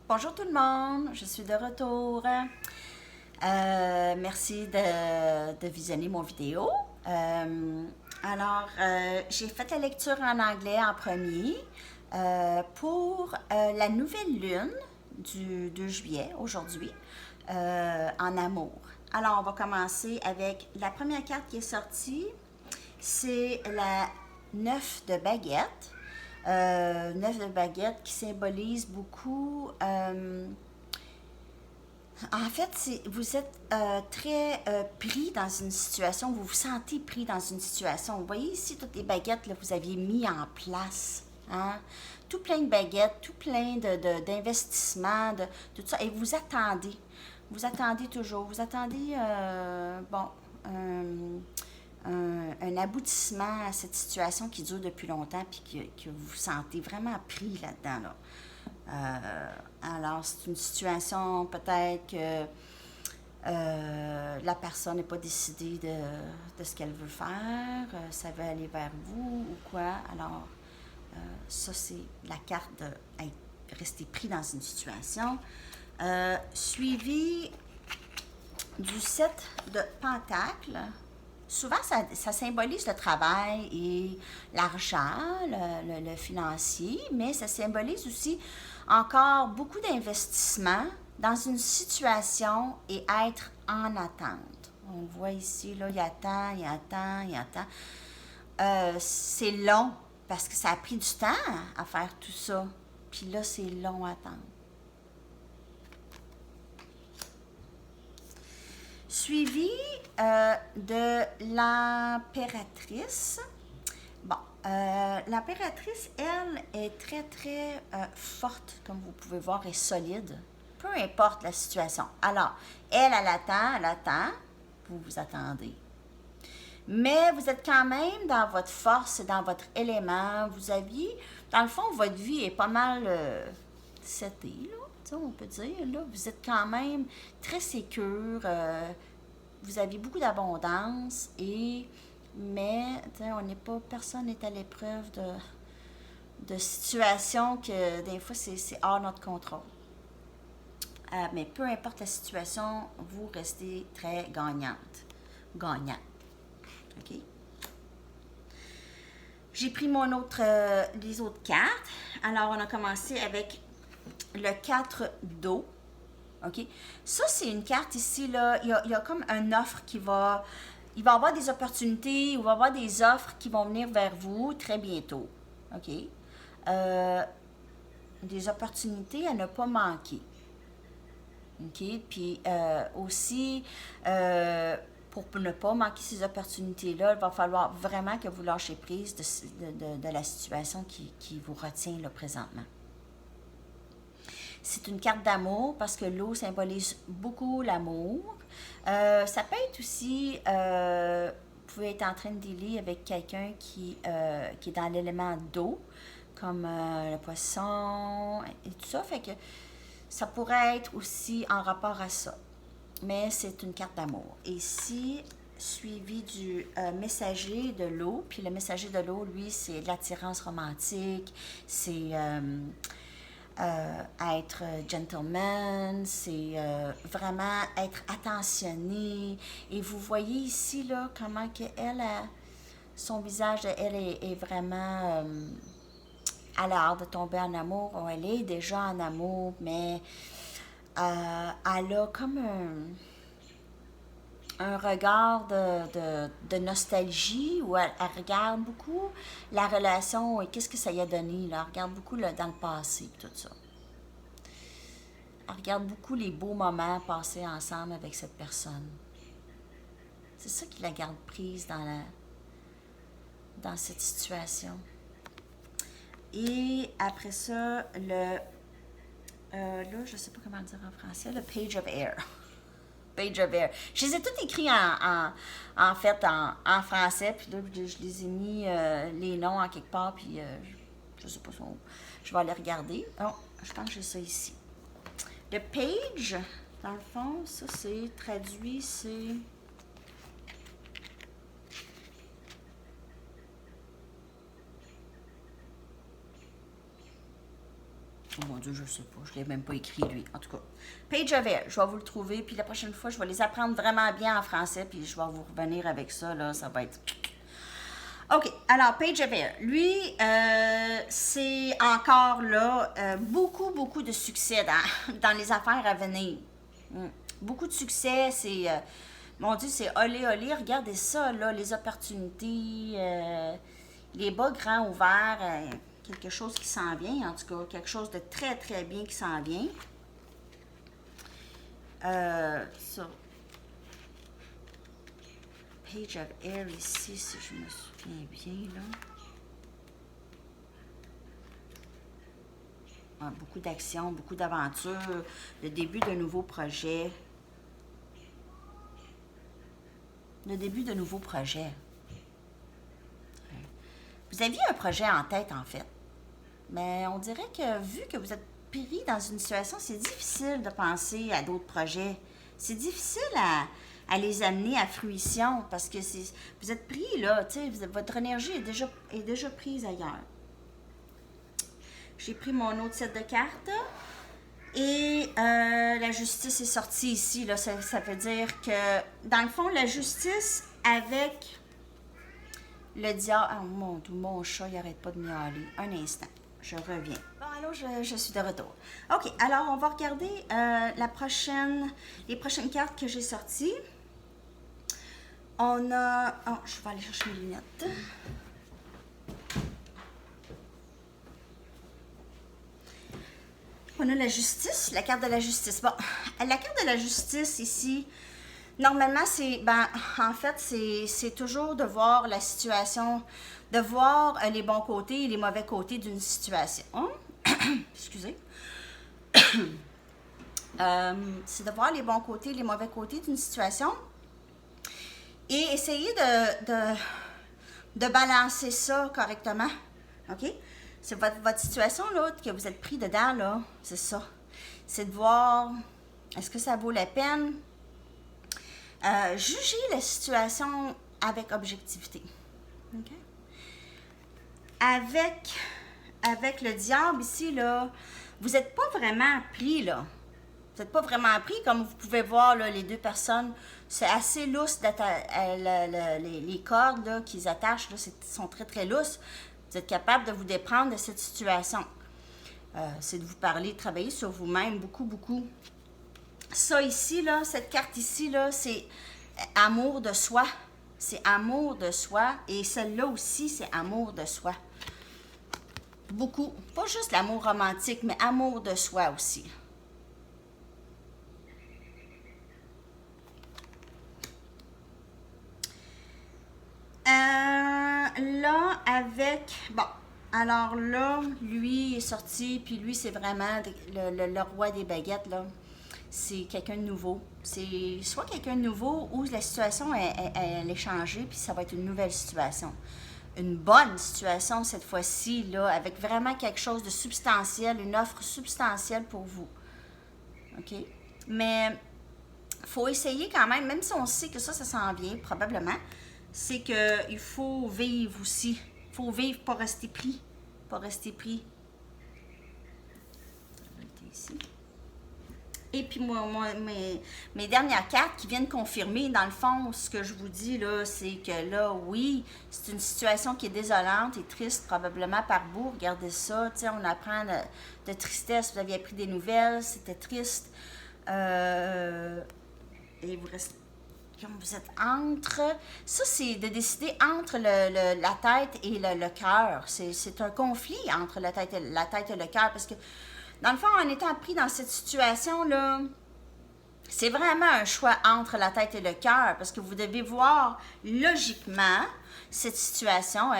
Bonjour tout le monde, je suis de retour. Merci de visionner mon vidéo. J'ai fait la lecture en anglais en premier pour la nouvelle lune du 2 juillet, aujourd'hui, en amour. Alors, on va commencer avec la première carte qui est sortie. C'est la 9 de baguette. 9 de baguette qui symbolise beaucoup. En fait, vous êtes très pris dans une situation, vous vous sentez pris dans une situation. Vous voyez ici toutes les baguettes que vous aviez mis en place. Hein? Tout plein de baguettes, tout plein d'investissements, de tout ça. Et vous attendez. Vous attendez toujours. Vous attendez, un aboutissement à cette situation qui dure depuis longtemps puis que vous vous sentez vraiment pris là-dedans. Là. Alors, c'est une situation peut-être que la personne n'est pas décidée de ce qu'elle veut faire, ça veut aller vers vous ou quoi. Alors, ça, c'est la carte d'être resté pris dans une situation. Suivi du 7 de Pentacles. Souvent, ça symbolise le travail et l'argent, le financier, mais ça symbolise aussi encore beaucoup d'investissement dans une situation et être en attente. On voit ici, là, il attend, il attend, il attend. C'est long parce que ça a pris du temps à faire tout ça. Puis là, c'est long à attendre. Suivi de l'impératrice. Bon, l'impératrice, elle, est très, très forte, comme vous pouvez voir, et solide, peu importe la situation. Alors, elle attend, vous vous attendez. Mais vous êtes quand même dans votre force et dans votre élément. Vous aviez, dans le fond, votre vie est pas mal setée, là. On peut dire, là, vous êtes quand même très sécure, vous avez beaucoup d'abondance, mais on n'est pas, personne n'est à l'épreuve de situations que des fois c'est hors notre contrôle. Mais peu importe la situation, vous restez très gagnant. OK? J'ai pris les autres cartes. Alors, on a commencé avec le 4 d'eau. OK? Ça, c'est une carte ici, là. Il y a comme une offre qui va... Il va y avoir des opportunités, il va y avoir des offres qui vont venir vers vous très bientôt. OK? Des opportunités à ne pas manquer. OK? Puis aussi, pour ne pas manquer ces opportunités-là, il va falloir vraiment que vous lâchez prise de la situation qui vous retient là, présentement. C'est une carte d'amour parce que l'eau symbolise beaucoup l'amour. Ça peut être aussi, vous pouvez être en train de dealer avec quelqu'un qui est dans l'élément d'eau, comme le poisson et tout ça. Fait que ça pourrait être aussi en rapport à ça. Mais c'est une carte d'amour. Et ici, suivi du messager de l'eau. Puis le messager de l'eau, lui, c'est l'attirance romantique, c'est être gentleman, c'est vraiment être attentionné. Et vous voyez ici, là, comment que son visage, elle est vraiment à l'art de tomber en amour. Oh, elle est déjà en amour, mais elle a comme un regard de nostalgie où elle regarde beaucoup la relation et qu'est-ce que ça y a donné. Là. Elle regarde beaucoup là, dans le passé, tout ça. Elle regarde beaucoup les beaux moments passés ensemble avec cette personne. C'est ça qui la garde prise dans cette situation. Et après ça, là, je ne sais pas comment le dire en français, le Page of Air. Page of Air. Je les ai tous écrits en fait en français, puis là, je les ai mis les noms en quelque part, puis je sais pas où. Je vais aller regarder. Oh, je pense que j'ai ça ici. Le page, dans le fond, ça c'est traduit, c'est... Oh mon Dieu, je sais pas. Je l'ai même pas écrit, lui. En tout cas, Page of Air, je vais vous le trouver. Puis la prochaine fois, je vais les apprendre vraiment bien en français. Puis je vais vous revenir avec ça, là. Ça va être... OK, alors Page of Air, lui, c'est encore là beaucoup de succès dans les affaires à venir. Beaucoup de succès, c'est, mon Dieu, c'est olé, regardez ça, là, les opportunités, les bas grands ouverts, quelque chose qui s'en vient, en tout cas, quelque chose de très bien qui s'en vient. Ça. Page of Air ici, si je me souviens bien, là. Ah, beaucoup d'actions, beaucoup d'aventures, le début d'un nouveau projet. Le début de nouveaux projets. Vous aviez un projet en tête, en fait. Mais on dirait que, vu que vous êtes pris dans une situation, c'est difficile de penser à d'autres projets. C'est difficile à les amener à fruition parce que vous êtes pris, là, tu sais, votre énergie est déjà prise ailleurs. J'ai pris mon autre set de cartes. Et la justice est sortie ici. Là, ça veut dire que, dans le fond, la justice avec le diable... Oh mon chat, il n'arrête pas de miauler. Un instant, je reviens. Bon, alors, je suis de retour. OK, alors, on va regarder les prochaines cartes que j'ai sorties. On a... Oh, je vais aller chercher mes lunettes. On a la justice, la carte de la justice. Bon, la carte de la justice ici, normalement, en fait, c'est toujours de voir la situation, de voir les bons côtés et les mauvais côtés d'une situation. Excusez. C'est de voir les bons côtés et les mauvais côtés d'une situation et essayer de balancer ça correctement. OK? C'est votre situation, là, que vous êtes pris dedans, là, c'est ça. C'est de voir, est-ce que ça vaut la peine? Juger la situation avec objectivité. Okay? Avec le diable ici, là, vous n'êtes pas vraiment pris, là. Vous n'êtes pas vraiment pris, comme vous pouvez voir, là, les deux personnes, c'est assez lousse, les cordes là, qu'ils attachent, là, sont très lousses. Vous êtes capable de vous déprendre de cette situation. C'est de vous parler, de travailler sur vous-même beaucoup. Ça ici, là, cette carte ici, là, c'est amour de soi. C'est amour de soi. Et celle-là aussi, c'est amour de soi. Beaucoup. Pas juste l'amour romantique, mais amour de soi aussi. Là, bon, alors là, lui est sorti, puis lui, c'est vraiment le roi des baguettes, là. C'est quelqu'un de nouveau. C'est soit quelqu'un de nouveau ou la situation, elle est changée, puis ça va être une nouvelle situation. Une bonne situation cette fois-ci, là, avec vraiment quelque chose de substantiel, une offre substantielle pour vous. OK? Mais il faut essayer quand même si on sait que ça s'en vient, probablement, c'est qu'il faut vivre aussi. Il faut vivre, pas rester pris. Pas rester pris. Ici. Et puis, mes dernières cartes qui viennent confirmer, dans le fond, ce que je vous dis, là, c'est que là, oui, c'est une situation qui est désolante et triste, probablement par bout. Regardez ça, tu sais, on apprend de tristesse. Vous aviez appris des nouvelles, c'était triste. Et vous restez... Comme vous êtes entre... Ça, c'est de décider entre la tête et le cœur. C'est un conflit entre la tête et le cœur. Parce que, dans le fond, en étant pris dans cette situation-là, c'est vraiment un choix entre la tête et le cœur. Parce que vous devez voir, logiquement, cette situation.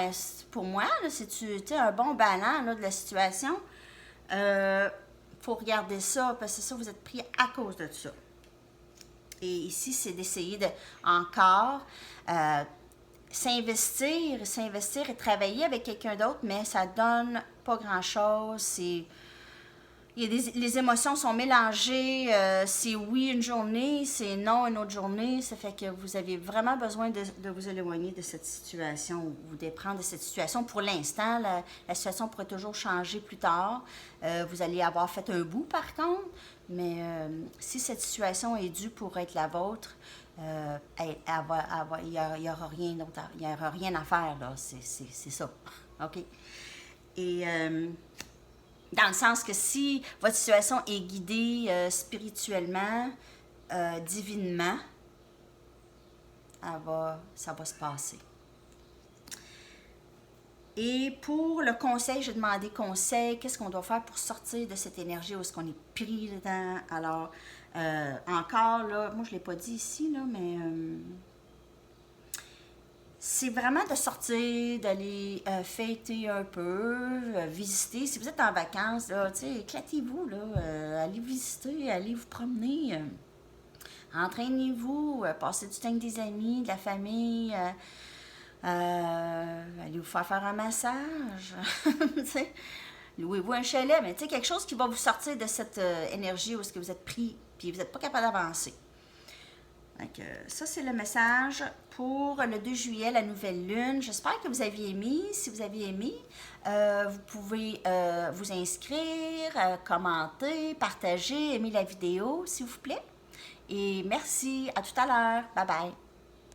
Pour moi, c'est un bon ballon là, de la situation. Faut regarder ça, parce que ça, vous êtes pris à cause de ça. Et ici, c'est d'essayer de encore s'investir et travailler avec quelqu'un d'autre, mais ça donne pas grand-chose. Il les émotions sont mélangées. C'est oui une journée, c'est non une autre journée. Ça fait que vous avez vraiment besoin de vous éloigner de cette situation ou de prendre de cette situation. Pour l'instant, la situation pourrait toujours changer plus tard. Vous allez avoir fait un bout par contre, mais si cette situation est due pour être la vôtre, il n'y aura rien d'autre, il n'y aura rien à faire là. C'est ça. OK? Et dans le sens que si votre situation est guidée spirituellement, divinement, ça va se passer. Et pour le conseil, j'ai demandé conseil, qu'est-ce qu'on doit faire pour sortir de cette énergie où est-ce qu'on est pris dedans. Alors, encore là, moi je ne l'ai pas dit ici, là, mais c'est vraiment de sortir, d'aller fêter un peu, visiter. Si vous êtes en vacances, là, éclatez-vous, là, allez visiter, allez vous promener, entraînez-vous, passez du temps avec des amis, de la famille, allez vous faire un massage, louez-vous un chalet, mais quelque chose qui va vous sortir de cette énergie où est-ce que vous êtes pris, puis vous n'êtes pas capable d'avancer. Donc, ça, c'est le message pour le 2 juillet, la nouvelle lune. J'espère que vous aviez aimé. Si vous avez aimé, vous pouvez vous inscrire, commenter, partager, aimer la vidéo, s'il vous plaît. Et merci, à tout à l'heure. Bye bye.